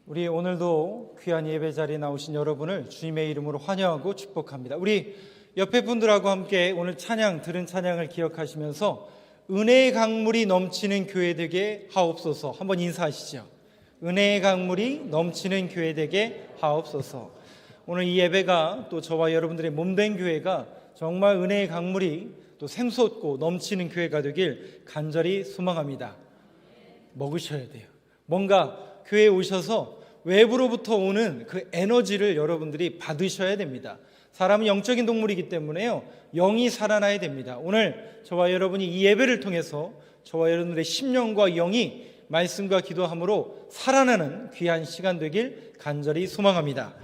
우리 오늘도 귀한 예배 자리에 나오신 여러분을 주님의 이름으로 환영하고 축복합니다. 우리 옆에 분들하고 함께 오늘 들은 찬양을 기억하시면서 은혜의 강물이 넘치는 교회 되게 하옵소서. 한번 인사하시죠. 은혜의 강물이 넘치는 교회 되게 하옵소서. 오늘 이 예배가 또 저와 여러분들의 몸된 교회가 정말 은혜의 강물이 또 샘솟고 넘치는 교회가 되길 간절히 소망합니다. 먹으셔야 돼요. 뭔가 교회에 오셔서 외부로부터 오는 그 에너지를 여러분들이 받으셔야 됩니다. 사람은 영적인 동물이기 때문에요, 영이 살아나야 됩니다. 오늘 저와 여러분이 이 예배를 통해서 저와 여러분들의 심령과 영이 말씀과 기도함으로 살아나는 귀한 시간 되길 간절히 소망합니다.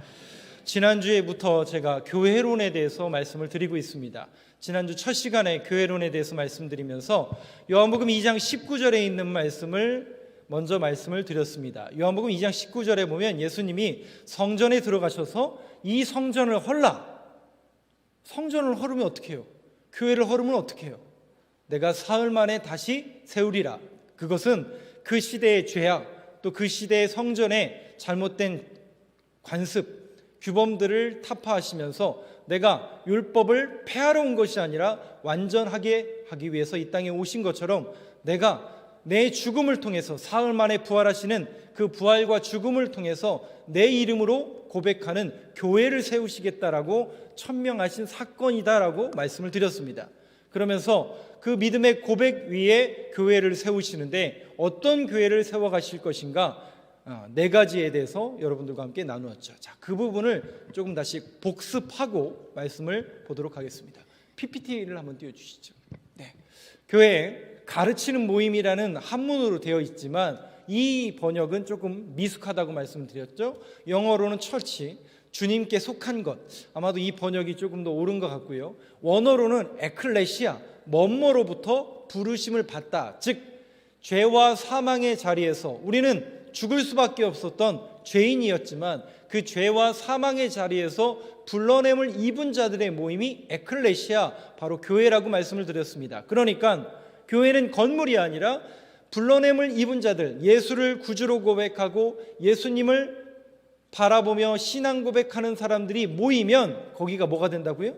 지난주에부터 제가 교회론에 대해서 말씀을 드리고 있습니다. 지난주 첫 시간에 교회론에 대해서 말씀드리면서 요한복음 2장 19절에 있는 말씀을 먼저 말씀을 드렸습니다. 요한복음 2장 19절에 보면 예수님이 성전에 들어가셔서 이 성전을 성전을 헐으면 어떻게 해요? 교회를 헐으면 어떻게 해요? 내가 사흘 만에 다시 세우리라. 그것은 그 시대의 죄악, 또 그 시대의 성전의 잘못된 관습, 규범들을 타파하시면서 내가 율법을 폐하러 온 것이 아니라 완전하게 하기 위해서 이 땅에 오신 것처럼 내가 내 죽음을 통해서 사흘 만에 부활하시는 그 부활과 죽음을 통해서 내 이름으로 고백하는 교회를 세우시겠다라고 천명하신 사건이다라고 말씀을 드렸습니다. 그러면서 그 믿음의 고백 위에 교회를 세우시는데 어떤 교회를 세워가실 것인가, 네 가지에 대해서 여러분들과 함께 나누었죠. 자, 그 부분을 조금 다시 복습하고 말씀을 보도록 하겠습니다. PPT를 한번 띄워주시죠. 네. 교회 가르치는 모임이라는 한문으로 되어 있지만 이 번역은 조금 미숙하다고 말씀드렸죠. 영어로는 처치, 주님께 속한 것. 아마도 이 번역이 조금 더 옳은 것 같고요. 원어로는 에클레시아, 뭐뭐로부터 부르심을 받다. 즉 죄와 사망의 자리에서 우리는 죽을 수밖에 없었던 죄인이었지만 그 죄와 사망의 자리에서 불러냄을 입은 자들의 모임이 에클레시아, 바로 교회라고 말씀을 드렸습니다. 그러니까 교회는 건물이 아니라 불러냄을 입은 자들, 예수를 구주로 고백하고 예수님을 바라보며 신앙 고백하는 사람들이 모이면 거기가 뭐가 된다고요?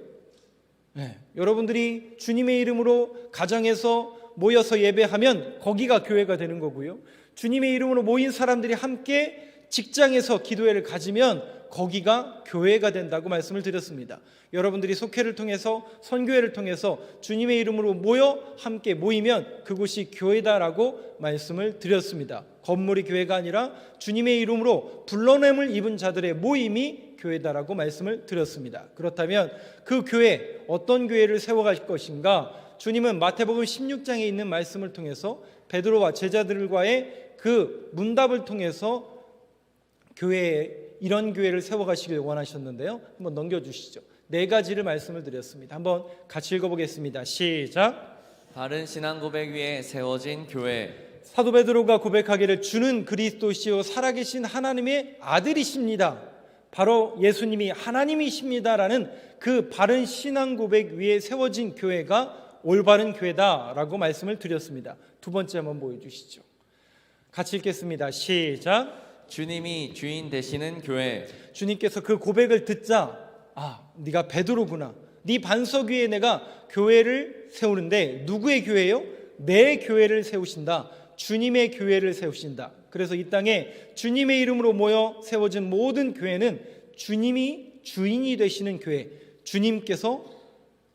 네, 여러분들이 주님의 이름으로 가정에서 모여서 예배하면 거기가 교회가 되는 거고요. 주님의 이름으로 모인 사람들이 함께 직장에서 기도회를 가지면 거기가 교회가 된다고 말씀을 드렸습니다. 여러분들이 속회를 통해서 선교회를 통해서 주님의 이름으로 모여 함께 모이면 그곳이 교회다라고 말씀을 드렸습니다. 건물이 교회가 아니라 주님의 이름으로 불러냄을 입은 자들의 모임이 교회다라고 말씀을 드렸습니다. 그렇다면 그 교회, 어떤 교회를 세워갈 것인가? 주님은 마태복음 16장에 있는 말씀을 통해서 베드로와 제자들과의 그 문답을 통해서 교회에 이런 교회를 세워가시길 원하셨는데요. 한번 넘겨주시죠. 네 가지를 말씀을 드렸습니다. 한번 같이 읽어보겠습니다. 시작. 바른 신앙 고백 위에 세워진 교회. 사도 베드로가 고백하기를 주는 그리스도시요 살아계신 하나님의 아들이십니다. 바로 예수님이 하나님이십니다라는 그 바른 신앙 고백 위에 세워진 교회가 올바른 교회다라고 말씀을 드렸습니다. 두 번째 한번 보여주시죠. 같이 읽겠습니다. 시작. 주님이 주인 되시는 교회. 주님께서 그 고백을 듣자, 네가 베드로구나. 네 반석 위에 내가 교회를 세우는데 누구의 교회요? 내 교회를 세우신다. 주님의 교회를 세우신다. 그래서 이 땅에 주님의 이름으로 모여 세워진 모든 교회는 주님이 주인이 되시는 교회, 주님께서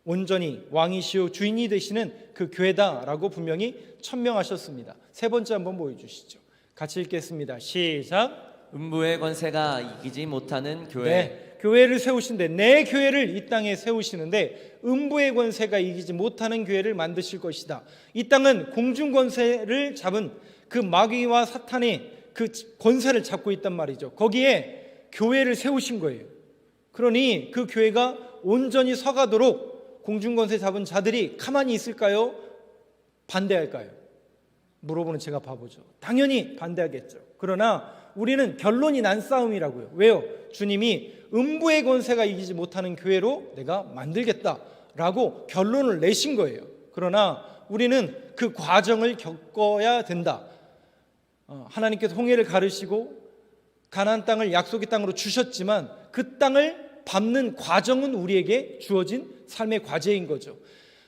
온전히 왕이시오 주인이 되시는 그 교회다라고 분명히 천명하셨습니다. 세 번째 한번 보여주시죠. 같이 읽겠습니다. 시작. 음부의 권세가 이기지 못하는 교회. 네, 교회를 세우신데 내 교회를 이 땅에 세우시는데 음부의 권세가 이기지 못하는 교회를 만드실 것이다. 이 땅은 공중 권세를 잡은 그 마귀와 사탄의 그 권세를 잡고 있단 말이죠. 거기에 교회를 세우신 거예요. 그러니 그 교회가 온전히 서가도록 공중 권세 잡은 자들이 가만히 있을까요? 반대할까요? 물어보는 제가 바보죠. 당연히 반대하겠죠. 그러나 우리는 결론이 난 싸움이라고요. 왜요? 주님이 음부의 권세가 이기지 못하는 교회로 내가 만들겠다라고 결론을 내신 거예요. 그러나 우리는 그 과정을 겪어야 된다. 하나님께서 홍해를 가르시고 가나안 땅을 약속의 땅으로 주셨지만 그 땅을 밟는 과정은 우리에게 주어진 삶의 과제인 거죠.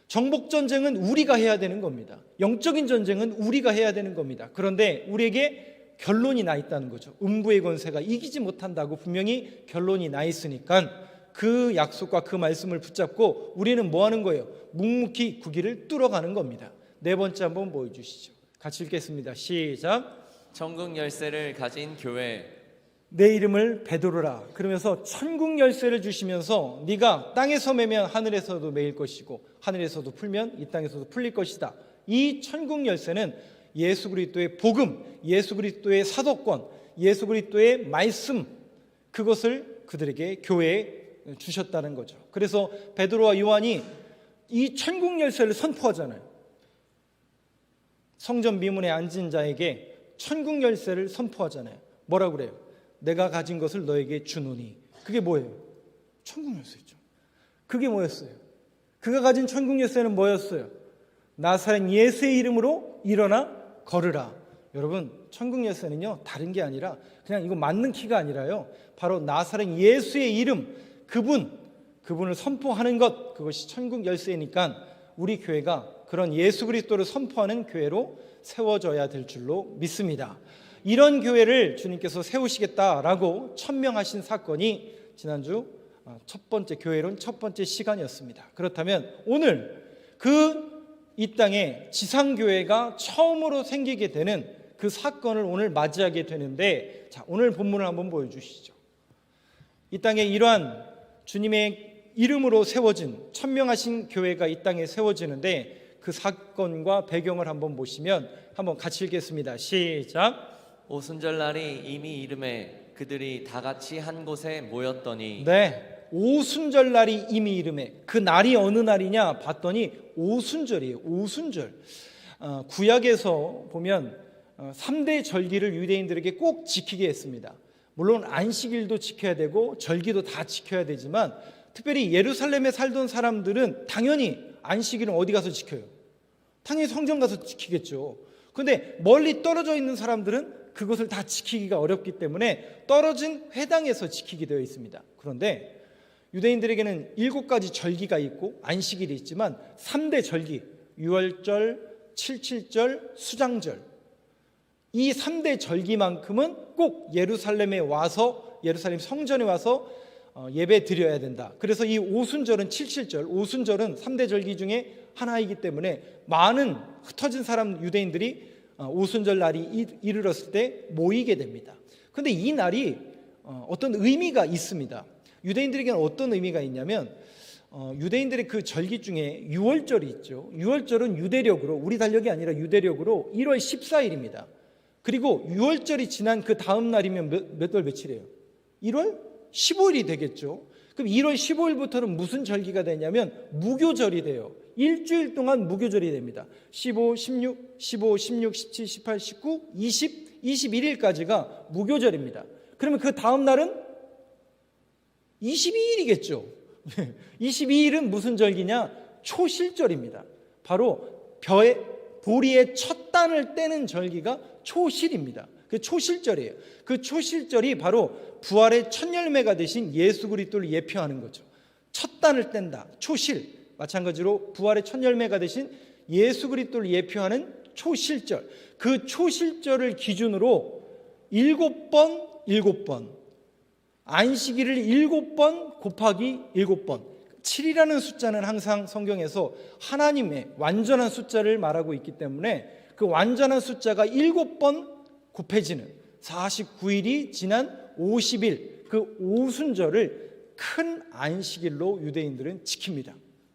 정복 전쟁은 우리가 해야 되는 겁니다. 영적인 전쟁은 우리가 해야 되는 겁니다. 그런데 우리에게 결론이 나 있다는 거죠. 음부의 권세가 이기지 못한다고 분명히 결론이 나 있으니까 그 약속과 그 말씀을 붙잡고 우리는 뭐 하는 거예요? 묵묵히 그 길을 뚫어가는 겁니다. 네 번째 한번 보여주시죠. 같이 읽겠습니다. 시작. 천국 열쇠를 가진 교회. 내 이름을 베드로라. 그러면서 천국 열쇠를 주시면서 네가 땅에서 매면 하늘에서도 매일 것이고 하늘에서도 풀면 이 땅에서도 풀릴 것이다. 이 천국 열쇠는 예수 그리스도의 복음, 예수 그리스도의 사도권, 예수 그리스도의 말씀, 그것을 그들에게 교회에 주셨다는 거죠. 그래서 베드로와 요한이 이 천국 열쇠를 선포하잖아요. 성전 미문에 앉은 자에게 천국 열쇠를 선포하잖아요. 뭐라고 그래요? 내가 가진 것을 너에게 주노니. 그게 뭐예요? 천국 열쇠죠. 그게 뭐였어요? 그가 가진 천국 열쇠는 뭐였어요? 나사렛 예수의 이름으로 일어나 걸으라. 여러분, 천국 열쇠는요 다른 게 아니라 그냥 이거 맞는 키가 아니라요, 바로 나사렛 예수의 이름, 그분을 선포하는 것, 그것이 천국 열쇠니까 우리 교회가 그런 예수 그리스도를 선포하는 교회로 세워져야 될 줄로 믿습니다. 이런 교회를 주님께서 세우시겠다라고 천명하신 사건이 지난주 첫 번째 교회론 첫 번째 시간이었습니다. 그렇다면 오늘 이 땅에 지상교회가 처음으로 생기게 되는 그 사건을 오늘 맞이하게 되는데, 자, 오늘 본문을 한번 보여주시죠. 이 땅에 이러한 주님의 이름으로 세워진 천명하신 교회가 이 땅에 세워지는데 그 사건과 배경을 한번 보시면 한번 같이 읽겠습니다. 시작. 오순절날이 이미 이름에 그들이 다 같이 한 곳에 모였더니. 네, 오순절날이 이미 이름에, 그 날이 어느 날이냐 봤더니 오순절이에요. 오순절. 구약에서 보면 3대 절기를 유대인들에게 꼭 지키게 했습니다. 물론 안식일도 지켜야 되고 절기도 다 지켜야 되지만 특별히 예루살렘에 살던 사람들은 당연히 안식일은 어디 가서 지켜요? 당연히 성전 가서 지키겠죠. 그런데 멀리 떨어져 있는 사람들은 그것을 다 지키기가 어렵기 때문에 떨어진 회당에서 지키게 되어 있습니다. 그런데 유대인들에게는 7가지 절기가 있고 안식일이 있지만 3대 절기, 유월절, 칠칠절, 수장절, 이 3대 절기만큼은 꼭 예루살렘에 와서, 예루살렘 성전에 와서 예배 드려야 된다. 그래서 이 오순절은 칠칠절, 오순절은 3대 절기 중에 하나이기 때문에 많은 흩어진 사람 유대인들이 오순절 날이 이르렀을 때 모이게 됩니다. 그런데 이 날이 어떤 의미가 있습니다. 유대인들에게는 어떤 의미가 있냐면 유대인들의 그 절기 중에 유월절이 있죠. 유월절은 유대력으로, 우리 달력이 아니라 유대력으로 1월 14일입니다. 그리고 유월절이 지난 그 다음 날이면 몇 월 며칠이에요? 1월 15일이 되겠죠. 그럼 1월 15일부터는 무슨 절기가 되냐면 무교절이 돼요. 일주일 동안 무교절이 됩니다. 15, 16, 15, 16, 17, 18, 19, 20, 21일까지가 무교절입니다. 그러면 그 다음 날은 22일이겠죠. 22일은 무슨 절기냐? 초실절입니다. 바로 보리의 첫 단을 떼는 절기가 초실입니다. 그 초실절이에요. 그 초실절이 바로 부활의 첫 열매가 되신 예수 그리스도를 예표하는 거죠. 첫 단을 뗀다. 초실. 마찬가지로 부활의 첫 열매가 되신 예수 그리스도를 예표하는 초실절. 그 초실절을 기준으로 7번 안식일을 7번 곱하기 7번, 7이라는 숫자는 항상 성경에서 하나님의 완전한 숫자를 말하고 있기 때문에 그 완전한 숫자가 7번 곱해지는 49일이 지난 50일, 그 오순절을 큰 안식일로 유대인들은 지킵니다.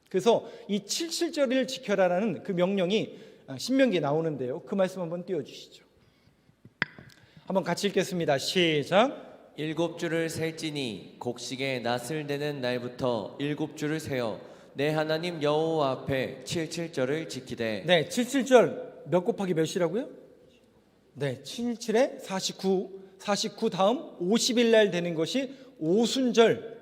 그래서 이 칠칠절을 지켜라라는 그 명령이 신명기에 나오는데요. 그 말씀 한번 띄워주시죠. 한번 같이 읽겠습니다. 시작. 7주를 셀지니 곡식의 낫을 대는 날부터 7주를 세어 내 하나님 여호와 앞에 칠칠절을 지키되. 네, 칠칠절 몇 곱하기 몇이라고요? 네, 77에 49 다음 50일 날 되는 것이 오순절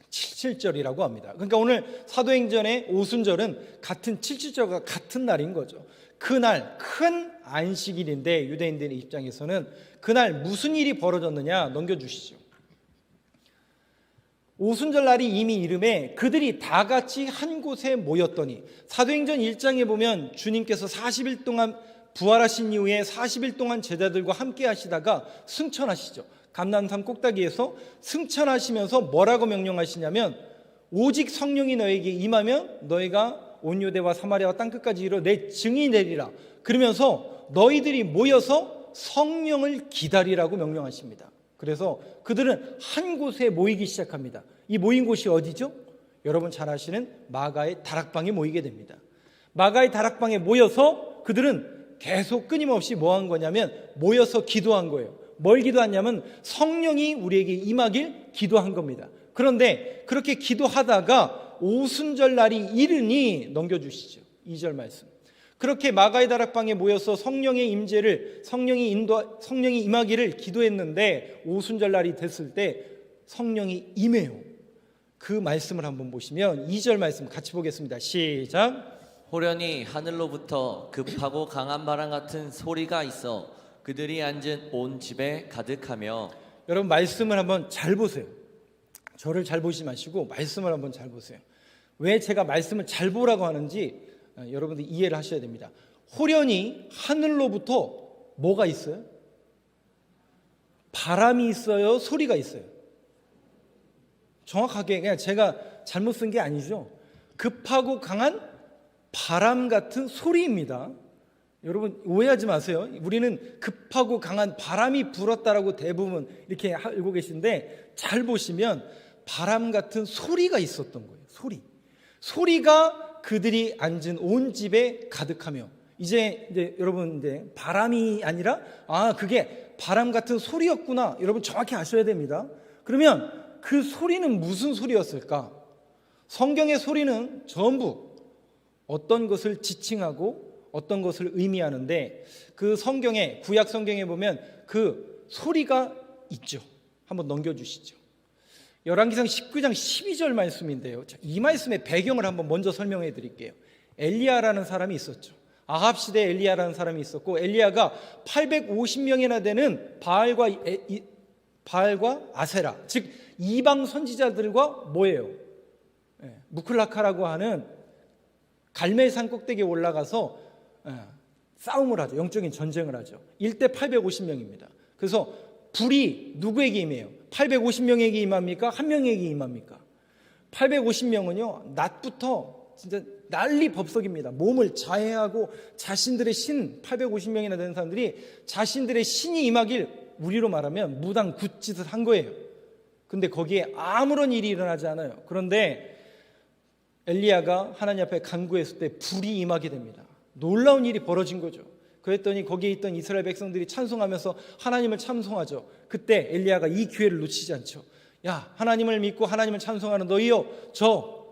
칠칠절이라고 합니다. 그러니까 오늘 사도행전의 오순절은 같은 칠칠절과 같은 날인 거죠. 그날 큰 안식일인데 유대인들의 입장에서는 그날 무슨 일이 벌어졌느냐 넘겨주시죠. 오순절날이 이미 이름에 그들이 다 같이 한 곳에 모였더니, 사도행전 1장에 보면 주님께서 40일 동안 부활하신 이후에 40일 동안 제자들과 함께 하시다가 승천하시죠. 감람산 꼭대기에서 승천하시면서 뭐라고 명령하시냐면, 오직 성령이 너에게 임하면 너희가 온 유대와 사마리아와 땅끝까지 이르러 내 증인이 되리라. 그러면서 너희들이 모여서 성령을 기다리라고 명령하십니다. 그래서 그들은 한 곳에 모이기 시작합니다. 이 모인 곳이 어디죠? 여러분 잘 아시는 마가의 다락방에 모이게 됩니다. 마가의 다락방에 모여서 그들은 계속 끊임없이 뭐 한 거냐면 모여서 기도한 거예요. 뭘 기도하냐면 성령이 우리에게 임하길 기도한 겁니다. 그런데 그렇게 기도하다가 오순절 날이 이르니, 넘겨주시죠. 2절 말씀. 그렇게 마가의 다락방에 모여서 성령의 임재를, 성령이 임하기를 기도했는데 오순절 날이 됐을 때 성령이 임해요. 그 말씀을 한번 보시면 2절 말씀 같이 보겠습니다. 시작. 호련히 하늘로부터 급하고 강한 바람 같은 소리가 있어 그들이 앉은 온 집에 가득하며. 여러분 말씀을 한번 잘 보세요. 저를 잘 보지 마시고 말씀을 한번 잘 보세요. 왜 제가 말씀을 잘 보라고 하는지 여러분들 이해를 하셔야 됩니다. 호련히 하늘로부터 뭐가 있어요? 바람이 있어요? 소리가 있어요? 정확하게 그냥 제가 잘못 쓴 게 아니죠. 급하고 강한 바람 같은 소리입니다. 여러분 오해하지 마세요. 우리는 급하고 강한 바람이 불었다라고 대부분 이렇게 알고 계신데, 잘 보시면 바람 같은 소리가 있었던 거예요. 소리가 그들이 앉은 온 집에 가득하며. 이제 여러분 이제 바람이 아니라 그게 바람 같은 소리였구나. 여러분 정확히 아셔야 됩니다. 그러면 그 소리는 무슨 소리였을까? 성경의 소리는 전부 어떤 것을 지칭하고 어떤 것을 의미하는데, 그 성경에, 구약 성경에 보면 그 소리가 있죠. 한번 넘겨주시죠. 열왕기상 19장 12절 말씀인데요, 이 말씀의 배경을 한번 먼저 설명해 드릴게요. 엘리야라는 사람이 있었죠. 아합 시대에 엘리야라는 사람이 있었고, 엘리야가 850명이나 되는 바알과 아세라, 즉 이방 선지자들과 뭐예요? 무클라카라고 하는 갈멜산 꼭대기에 올라가서 싸움을 하죠. 영적인 전쟁을 하죠. 일대 850명입니다. 그래서 불이 누구에게 임해요? 850명에게 임합니까? 한 명에게 임합니까? 850명은요 낮부터 진짜 난리 법석입니다. 몸을 자해하고 자신들의 신, 850명이나 되는 사람들이 자신들의 신이 임하길, 우리로 말하면 무당 굿짓을 한 거예요. 근데 거기에 아무런 일이 일어나지 않아요. 그런데 엘리야가 하나님 앞에 간구했을 때 불이 임하게 됩니다. 놀라운 일이 벌어진 거죠. 그랬더니 거기에 있던 이스라엘 백성들이 찬송하면서 하나님을 찬송하죠. 그때 엘리야가 이 기회를 놓치지 않죠. 야, 하나님을 믿고 하나님을 찬송하는 너희여, 저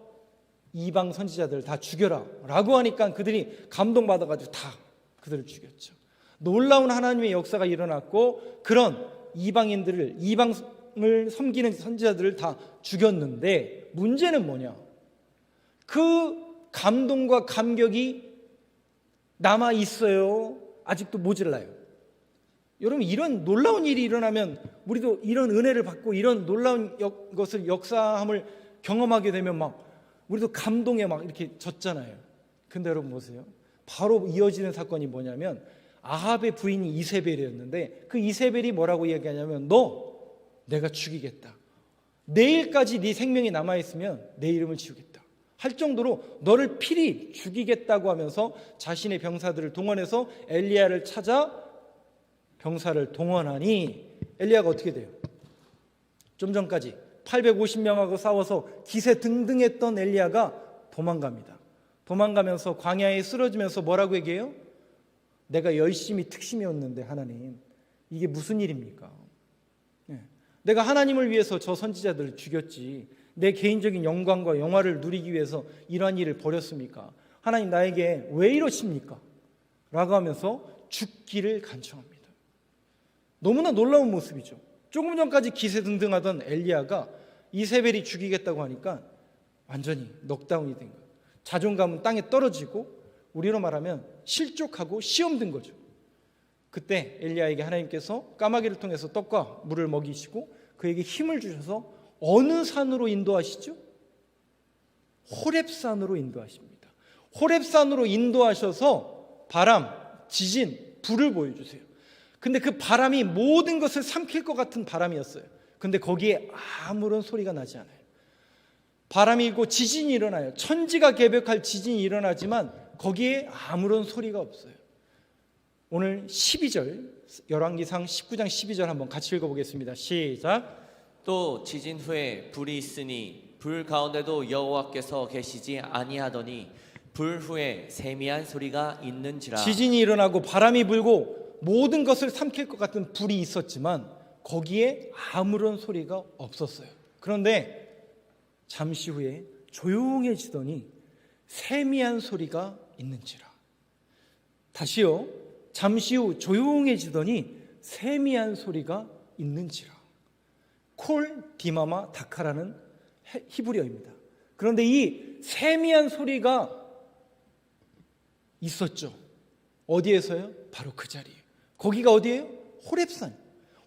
이방 선지자들 다 죽여라 라고 하니까 그들이 감동받아가지고 다 그들을 죽였죠. 놀라운 하나님의 역사가 일어났고, 그런 이방인들을, 이방을 섬기는 선지자들을 다 죽였는데, 문제는 뭐냐? 그 감동과 감격이 남아 있어요? 아직도 모자라요? 여러분, 이런 놀라운 일이 일어나면 우리도 이런 은혜를 받고 이런 놀라운 것을, 역사함을 경험하게 되면 막 우리도 감동에 막 이렇게 젖잖아요. 근데 여러분 보세요. 바로 이어지는 사건이 뭐냐면, 아합의 부인이 이세벨이었는데, 그 이세벨이 뭐라고 이야기하냐면, 너 내가 죽이겠다. 내일까지 네 생명이 남아있으면 내 이름을 지우겠다 할 정도로 너를 필히 죽이겠다고 하면서 자신의 병사들을 동원해서 엘리야를 찾아 병사를 동원하니, 엘리야가 어떻게 돼요? 좀 전까지 850명하고 싸워서 기세등등했던 엘리야가 도망갑니다. 도망가면서 광야에 쓰러지면서 뭐라고 얘기해요? 내가 열심히 특심이었는데 하나님, 이게 무슨 일입니까? 내가 하나님을 위해서 저 선지자들을 죽였지, 내 개인적인 영광과 영화를 누리기 위해서 이러한 일을 벌였습니까? 하나님, 나에게 왜 이러십니까? 라고 하면서 죽기를 간청합니다. 너무나 놀라운 모습이죠. 조금 전까지 기세등등하던 엘리야가 이세벨이 죽이겠다고 하니까 완전히 넉다운이 된 거예요. 자존감은 땅에 떨어지고, 우리로 말하면 실족하고 시험든 거죠. 그때 엘리야에게 하나님께서 까마귀를 통해서 떡과 물을 먹이시고 그에게 힘을 주셔서 어느 산으로 인도하시죠? 호렙산으로 인도하십니다. 호렙산으로 인도하셔서 바람, 지진, 불을 보여주세요. 근데 그 바람이 모든 것을 삼킬 것 같은 바람이었어요. 근데 거기에 아무런 소리가 나지 않아요. 바람이 일고 지진이 일어나요. 천지가 개벽할 지진이 일어나지만 거기에 아무런 소리가 없어요. 오늘 12절, 열왕기상 19장 12절 한번 같이 읽어보겠습니다. 시작. 또 지진 후에 불이 있으니 불 가운데도 여호와께서 계시지 아니하더니 불 후에 세미한 소리가 있는지라. 지진이 일어나고 바람이 불고 모든 것을 삼킬 것 같은 불이 있었지만 거기에 아무런 소리가 없었어요. 그런데 잠시 후에 조용해지더니 세미한 소리가 있는지라. 다시요. 잠시 후 조용해지더니 세미한 소리가 있는지라. 콜 디마마 다카라는 히브리어입니다. 그런데 이 세미한 소리가 있었죠. 어디에서요? 바로 그 자리에. 거기가 어디예요? 호렙산.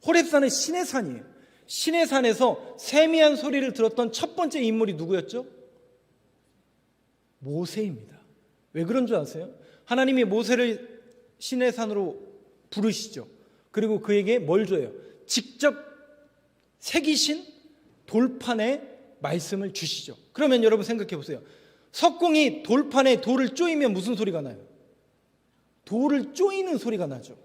호렙산은 신의 산이에요. 신의 산에서 세미한 소리를 들었던 첫 번째 인물이 누구였죠? 모세입니다. 왜 그런 줄 아세요? 하나님이 모세를 신의 산으로 부르시죠. 그리고 그에게 뭘 줘요? 직접 새기신 돌판에 말씀을 주시죠. 그러면 여러분 생각해 보세요. 석공이 돌판에 돌을 쪼이면 무슨 소리가 나요? 돌을 쪼이는 소리가 나죠.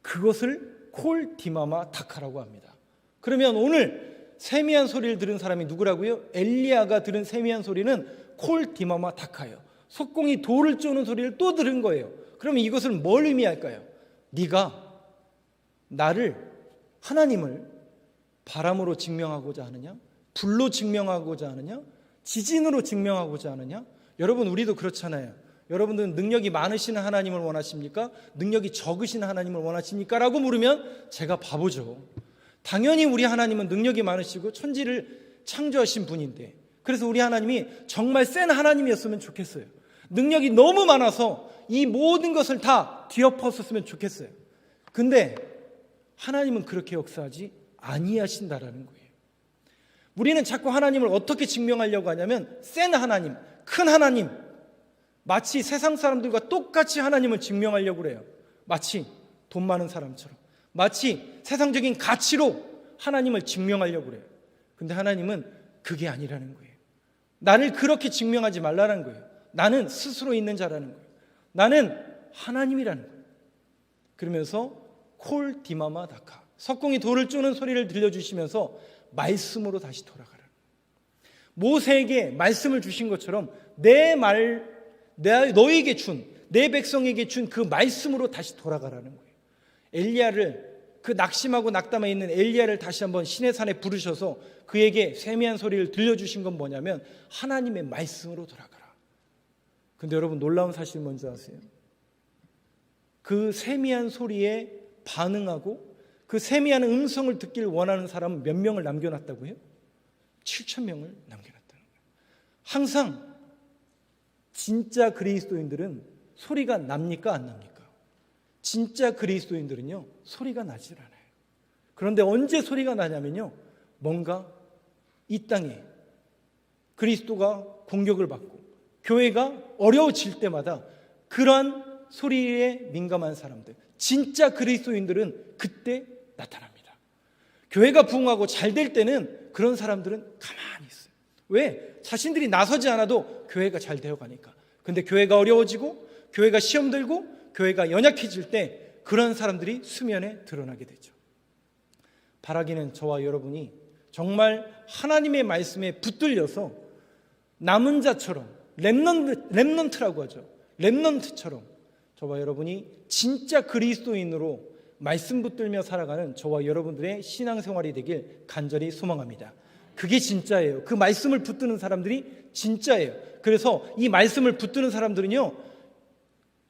그것을 콜 디마마 다카라고 합니다. 그러면 오늘 세미한 소리를 들은 사람이 누구라고요? 엘리야가 들은 세미한 소리는 콜 디마마 다카예요. 석공이 돌을 쪼는 소리를 또 들은 거예요. 그러면 이것을 뭘 의미할까요? 네가 나를, 하나님을 바람으로 증명하고자 하느냐? 불로 증명하고자 하느냐? 지진으로 증명하고자 하느냐? 여러분, 우리도 그렇잖아요. 여러분들은 능력이 많으신 하나님을 원하십니까? 능력이 적으신 하나님을 원하십니까? 라고 물으면 제가 바보죠. 당연히 우리 하나님은 능력이 많으시고 천지를 창조하신 분인데, 그래서 우리 하나님이 정말 센 하나님이었으면 좋겠어요. 능력이 너무 많아서 이 모든 것을 다 뒤엎었으면 좋겠어요. 근데 하나님은 그렇게 역사하지 아니하신다라는 거예요. 우리는 자꾸 하나님을 어떻게 증명하려고 하냐면 센 하나님, 큰 하나님, 마치 세상 사람들과 똑같이 하나님을 증명하려고 그래요. 마치 돈 많은 사람처럼, 마치 세상적인 가치로 하나님을 증명하려고 그래요. 근데 하나님은 그게 아니라는 거예요. 나를 그렇게 증명하지 말라는 거예요. 나는 스스로 있는 자라는 거예요. 나는 하나님이라는 거예요. 그러면서 콜 디마마 다카, 석공이 돌을 쪼는 소리를 들려주시면서 말씀으로 다시 돌아가라. 모세에게 말씀을 주신 것처럼 너에게 준, 내 백성에게 준 그 말씀으로 다시 돌아가라는 거예요. 엘리야를, 그 낙심하고 낙담해 있는 엘리야를 다시 한번 신의 산에 부르셔서 그에게 세미한 소리를 들려주신 건 뭐냐면 하나님의 말씀으로 돌아가라. 근데 여러분, 놀라운 사실이 뭔지 아세요? 그 세미한 소리에 반응하고 그 세미한 음성을 듣길 원하는 사람은 몇 명을 남겨놨다고요? 7,000명을 남겨놨다는 거예요. 항상 진짜 그리스도인들은 소리가 납니까? 안 납니까? 진짜 그리스도인들은요, 소리가 나질 않아요. 그런데 언제 소리가 나냐면요, 뭔가 이 땅에 그리스도가 공격을 받고 교회가 어려워질 때마다 그러한 소리에 민감한 사람들, 진짜 그리스도인들은 그때 나타납니다. 교회가 부흥하고 잘 될 때는 그런 사람들은 가만히 있어요. 왜? 자신들이 나서지 않아도 교회가 잘 되어가니까. 근데 교회가 어려워지고 교회가 시험 들고 교회가 연약해질 때 그런 사람들이 수면에 드러나게 되죠. 바라기는 저와 여러분이 정말 하나님의 말씀에 붙들려서 남은 자처럼, 렘넌트라고 하죠. 렘넌트처럼 저와 여러분이 진짜 그리스도인으로 말씀 붙들며 살아가는 저와 여러분들의 신앙생활이 되길 간절히 소망합니다. 그게 진짜예요. 그 말씀을 붙드는 사람들이 진짜예요. 그래서 이 말씀을 붙드는 사람들은요,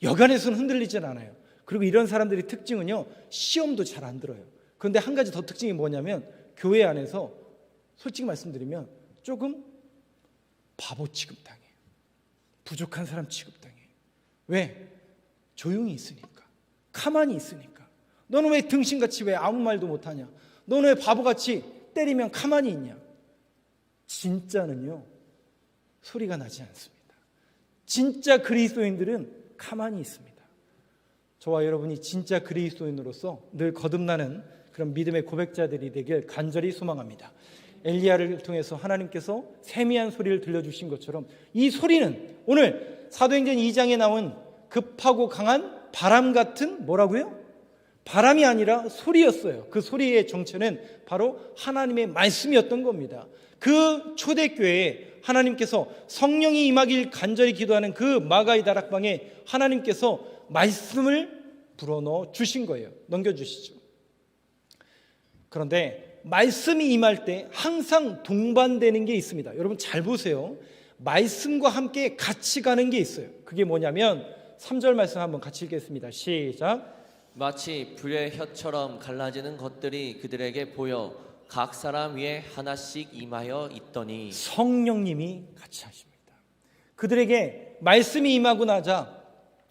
여간에서는 흔들리진 않아요. 그리고 이런 사람들의 특징은요, 시험도 잘 안 들어요. 그런데 한 가지 더 특징이 뭐냐면 교회 안에서 솔직히 말씀드리면 조금 바보 취급당해요. 부족한 사람 취급당해요. 왜? 조용히 있으니까. 가만히 있으니까. 너는 왜 등신같이 왜 아무 말도 못하냐? 너는 왜 바보같이 때리면 가만히 있냐? 진짜는요, 소리가 나지 않습니다. 진짜 그리스도인들은 가만히 있습니다. 저와 여러분이 진짜 그리스도인으로서 늘 거듭나는 그런 믿음의 고백자들이 되길 간절히 소망합니다. 엘리야를 통해서 하나님께서 세미한 소리를 들려주신 것처럼 이 소리는 오늘 사도행전 2장에 나온 급하고 강한 바람 같은 뭐라고요? 바람이 아니라 소리였어요. 그 소리의 정체는 바로 하나님의 말씀이었던 겁니다. 그 초대교회에 하나님께서 성령이 임하길 간절히 기도하는 그 마가이 다락방에 하나님께서 말씀을 불어넣어 주신 거예요. 넘겨주시죠. 그런데 말씀이 임할 때 항상 동반되는 게 있습니다. 여러분 잘 보세요. 말씀과 함께 같이 가는 게 있어요. 그게 뭐냐면 3절 말씀 한번 같이 읽겠습니다. 시작. 마치 불의 혀처럼 갈라지는 것들이 그들에게 보여 각 사람 위에 하나씩 임하여 있더니. 성령님이 같이 하십니다. 그들에게 말씀이 임하고 나자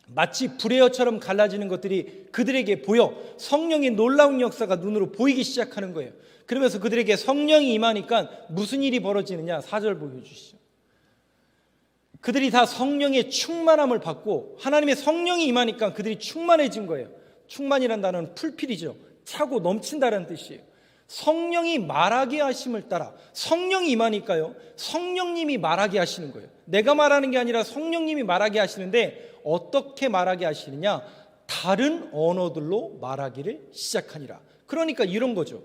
마치 불의 혀처럼 갈라지는 것들이 그들에게 보여 성령의 놀라운 역사가 눈으로 보이기 시작하는 거예요. 그러면서 그들에게 성령이 임하니까 무슨 일이 벌어지느냐? 4절 보여주시죠. 그들이 다 성령의 충만함을 받고 하나님의 성령이 임하니까 그들이 충만해진 거예요. 충만이라는 단어는 풀필이죠. 차고 넘친다는 뜻이에요. 성령이 말하게 하심을 따라 성령이 임하니까요, 성령님이 말하게 하시는 거예요. 내가 말하는 게 아니라 성령님이 말하게 하시는데 어떻게 말하게 하시느냐? 다른 언어들로 말하기를 시작하니라. 그러니까 이런 거죠.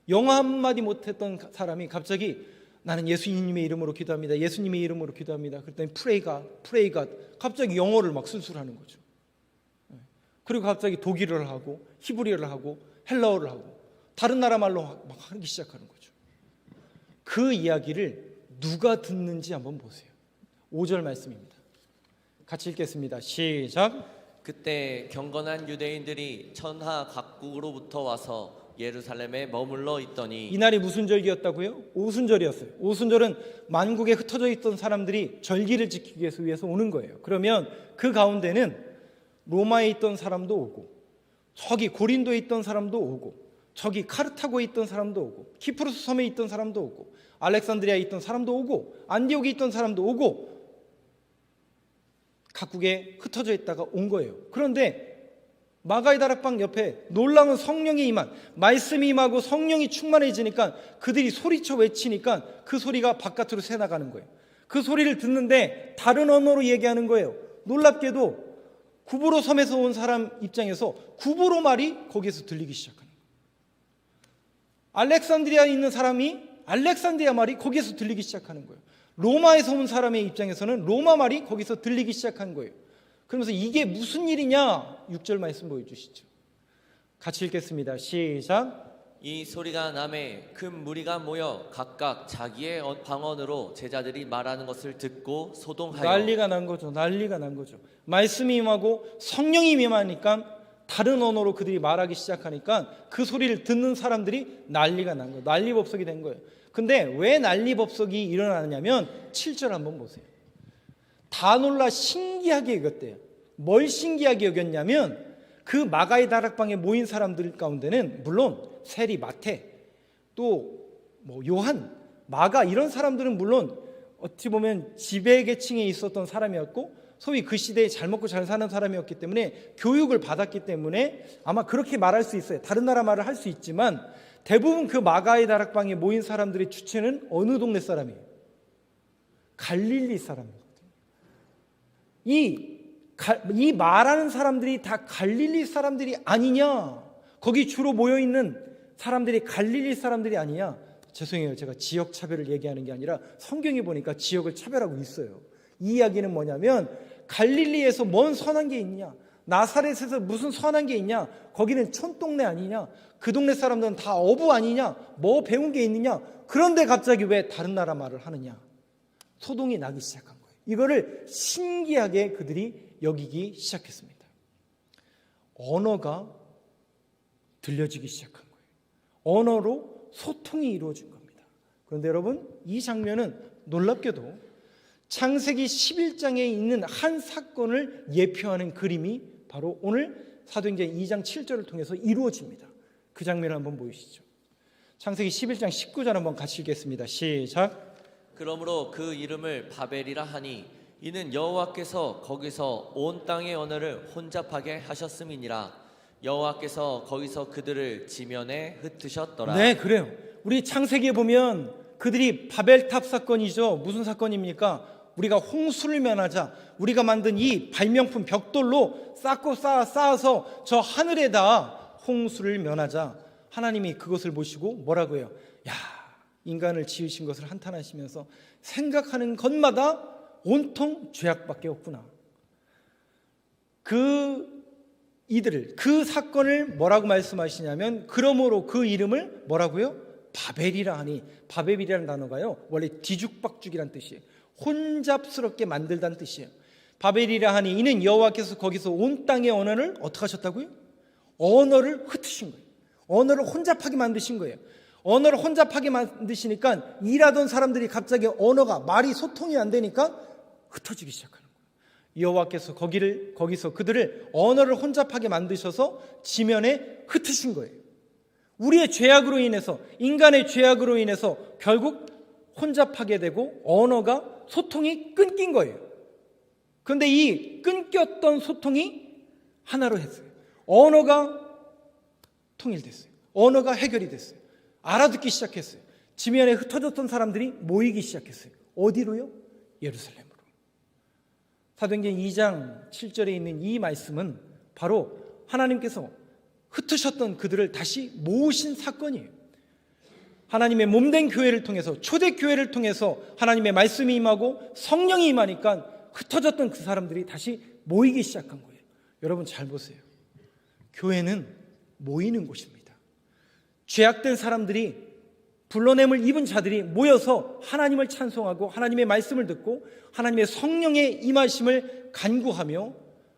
영어 한마디 못했던 사람이 갑자기 나는 예수님의 이름으로 기도합니다. 예수님의 이름으로 기도합니다. 그랬더니 pray God. 갑자기 영어를 막 술술하는 거죠. 그리고 갑자기 독일어를 하고 히브리어를 하고 헬라어를 하고 다른 나라 말로 막 하기 시작하는 거죠. 그 이야기를 누가 듣는지 한번 보세요. 5절 말씀입니다. 같이 읽겠습니다. 시작. 그때 경건한 유대인들이 천하 각국으로부터 와서 예루살렘에 머물러 있더니. 이날이 무슨 절기였다고요? 오순절이었어요. 오순절은 만국에 흩어져 있던 사람들이 절기를 지키기 위해서 오는 거예요. 그러면 그 가운데는 로마에 있던 사람도 오고, 저기 고린도에 있던 사람도 오고, 저기 카르타고에 있던 사람도 오고, 키프로스 섬에 있던 사람도 오고, 알렉산드리아에 있던 사람도 오고, 안디옥에 있던 사람도 오고, 각국에 흩어져 있다가 온 거예요. 그런데 마가의 다락방 옆에 놀라운 성령이 임한, 말씀이 임하고 성령이 충만해지니까 그들이 소리쳐 외치니까 그 소리가 바깥으로 새나가는 거예요. 그 소리를 듣는데 다른 언어로 얘기하는 거예요. 놀랍게도 구브로 섬에서 온 사람 입장에서 구브로 말이 거기에서 들리기 시작하는 거예요. 알렉산드리아에 있는 사람이 알렉산드리아 말이 거기에서 들리기 시작하는 거예요. 로마에서 온 사람의 입장에서는 로마 말이 거기서 들리기 시작한 거예요. 그러면서 이게 무슨 일이냐? 6절 말씀 보여주시죠. 같이 읽겠습니다. 시작. 이 소리가 나매 큰 무리가 모여 각각 자기의 방언으로 제자들이 말하는 것을 듣고 소동하여. 난리가 난 거죠. 난리가 난 거죠. 말씀이 임하고 성령이 임하니까 다른 언어로 그들이 말하기 시작하니까 그 소리를 듣는 사람들이 난리가 난 거예요. 난리법석이 된 거예요. 근데 왜 난리법석이 일어나느냐면 7절 한번 보세요. 다 놀라 신기하게 여겼대요. 뭘 신기하게 여겼냐면 그 마가의 다락방에 모인 사람들 가운데는 물론 세리, 마태, 또 뭐 요한, 마가 이런 사람들은 물론 어찌 보면 지배계층에 있었던 사람이었고 소위 그 시대에 잘 먹고 잘 사는 사람이었기 때문에 교육을 받았기 때문에 아마 그렇게 말할 수 있어요. 다른 나라 말을 할 수 있지만 대부분 그 마가의 다락방에 모인 사람들의 주체는 어느 동네 사람이에요? 갈릴리 사람이거든요. 이 말하는 사람들이 다 갈릴리 사람들이 아니냐? 거기 주로 모여있는 사람들이 갈릴리 사람들이 아니냐? 죄송해요. 제가 지역 차별을 얘기하는 게 아니라 성경에 보니까 지역을 차별하고 있어요. 이 이야기는 뭐냐면 갈릴리에서 뭔 선한 게 있냐? 나사렛에서 무슨 선한 게 있냐? 거기는 촌동네 아니냐? 그 동네 사람들은 다 어부 아니냐? 뭐 배운 게 있느냐? 그런데 갑자기 왜 다른 나라 말을 하느냐? 소동이 나기 시작한 거예요. 이거를 신기하게 그들이 여기기 시작했습니다. 언어가 들려지기 시작한 거예요. 언어로 소통이 이루어진 겁니다. 그런데 여러분, 이 장면은 놀랍게도 창세기 11장에 있는 한 사건을 예표하는 그림이 바로 오늘 사도행전 2장 7절을 통해서 이루어집니다. 그 장면을 한번 보시죠. 창세기 11장 19절 한번 같이 읽겠습니다. 시작. 그러므로 그 이름을 바벨이라 하니 이는 여호와께서 거기서 온 땅의 언어를 혼잡하게 하셨음이니라. 여호와께서 거기서 그들을 지면에 흩으셨더라. 네, 그래요. 우리 창세기에 보면 그들이 바벨탑 사건이죠. 무슨 사건입니까? 우리가 홍수를 면하자, 우리가 만든 이 발명품 벽돌로 쌓아서 저 하늘에다 홍수를 면하자, 하나님이 그것을 보시고 뭐라고 해요? 야, 인간을 지으신 것을 한탄하시면서 생각하는 것마다 온통 죄악밖에 없구나. 그 사건을 뭐라고 말씀하시냐면, 그러므로 그 이름을 뭐라고요? 바벨이라 하니, 바벨이라는 단어가요 원래 뒤죽박죽이란 뜻이에요. 혼잡스럽게 만들다는 뜻이에요. 바벨이라 하니 이는 여호와께서 거기서 온 땅의 언어를 어떻게 하셨다고요? 언어를 흩으신 거예요. 언어를 혼잡하게 만드신 거예요. 언어를 혼잡하게 만드시니까 일하던 사람들이 갑자기 말이 소통이 안 되니까 흩어지기 시작하는 거예요. 여호와께서 거기서 그들을 언어를 혼잡하게 만드셔서 지면에 흩으신 거예요. 우리의 죄악으로 인해서, 인간의 죄악으로 인해서 결국 혼잡하게 되고 언어가, 소통이 끊긴 거예요. 그런데 이 끊겼던 소통이 하나로 했어요. 언어가 통일됐어요. 언어가 해결이 됐어요. 알아듣기 시작했어요. 지면에 흩어졌던 사람들이 모이기 시작했어요. 어디로요? 예루살렘으로. 사도행전 2장 7절에 있는 이 말씀은 바로 하나님께서 흩으셨던 그들을 다시 모으신 사건이에요. 하나님의 몸된 교회를 통해서, 초대교회를 통해서 하나님의 말씀이 임하고 성령이 임하니까 흩어졌던 그 사람들이 다시 모이기 시작한 거예요. 여러분 잘 보세요. 교회는 모이는 곳입니다. 죄악된 사람들이, 불러냄을 입은 자들이 모여서 하나님을 찬송하고 하나님의 말씀을 듣고 하나님의 성령의 임하심을 간구하며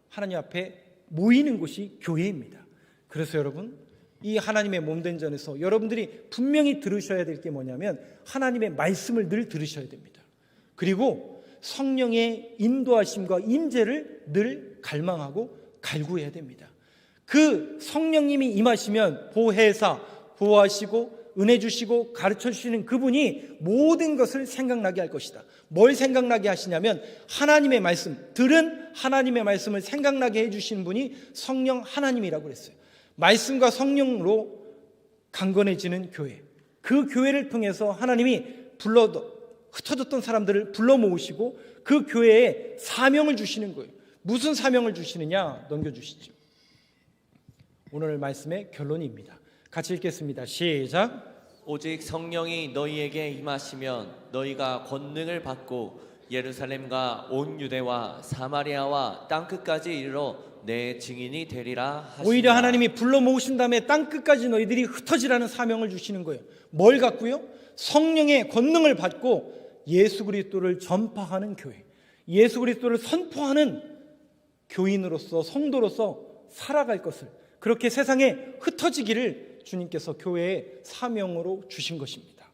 하나님 앞에 모이는 곳이 교회입니다. 그래서 여러분, 이 하나님의 몸된 전에서 여러분들이 분명히 들으셔야 될 게 뭐냐면 하나님의 말씀을 늘 들으셔야 됩니다. 그리고 성령의 인도하심과 임재를 늘 갈망하고 갈구해야 됩니다. 그 성령님이 임하시면 보호하시고 은혜 주시고 가르쳐 주시는 그분이 모든 것을 생각나게 할 것이다. 뭘 생각나게 하시냐면 하나님의 말씀, 들은 하나님의 말씀을 생각나게 해주시는 분이 성령 하나님이라고 그랬어요. 말씀과 성령으로 강건해지는 교회, 그 교회를 통해서 하나님이 흩어졌던 사람들을 불러 모으시고 그 교회에 사명을 주시는 거예요. 무슨 사명을 주시느냐 넘겨주시죠. 오늘 말씀의 결론입니다. 같이 읽겠습니다. 시작. 오직 성령이 너희에게 임하시면 너희가 권능을 받고 예루살렘과 온 유대와 사마리아와 땅끝까지 이르러 내 증인이 되리라 하시니라. 오히려 하나님이 불러 모으신 다음에 땅끝까지 너희들이 흩어지라는 사명을 주시는 거예요. 뭘 갖고요? 성령의 권능을 받고 예수 그리스도를 전파하는 교회, 예수 그리스도를 선포하는 교인으로서, 성도로서 살아갈 것을, 그렇게 세상에 흩어지기를 주님께서 교회의 사명으로 주신 것입니다.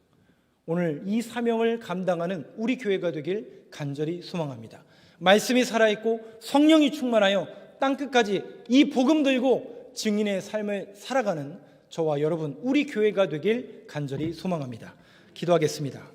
오늘 이 사명을 감당하는 우리 교회가 되길 간절히 소망합니다. 말씀이 살아있고 성령이 충만하여 땅끝까지 이 복음 들고 증인의 삶을 살아가는 저와 여러분, 우리 교회가 되길 간절히 소망합니다. 기도하겠습니다.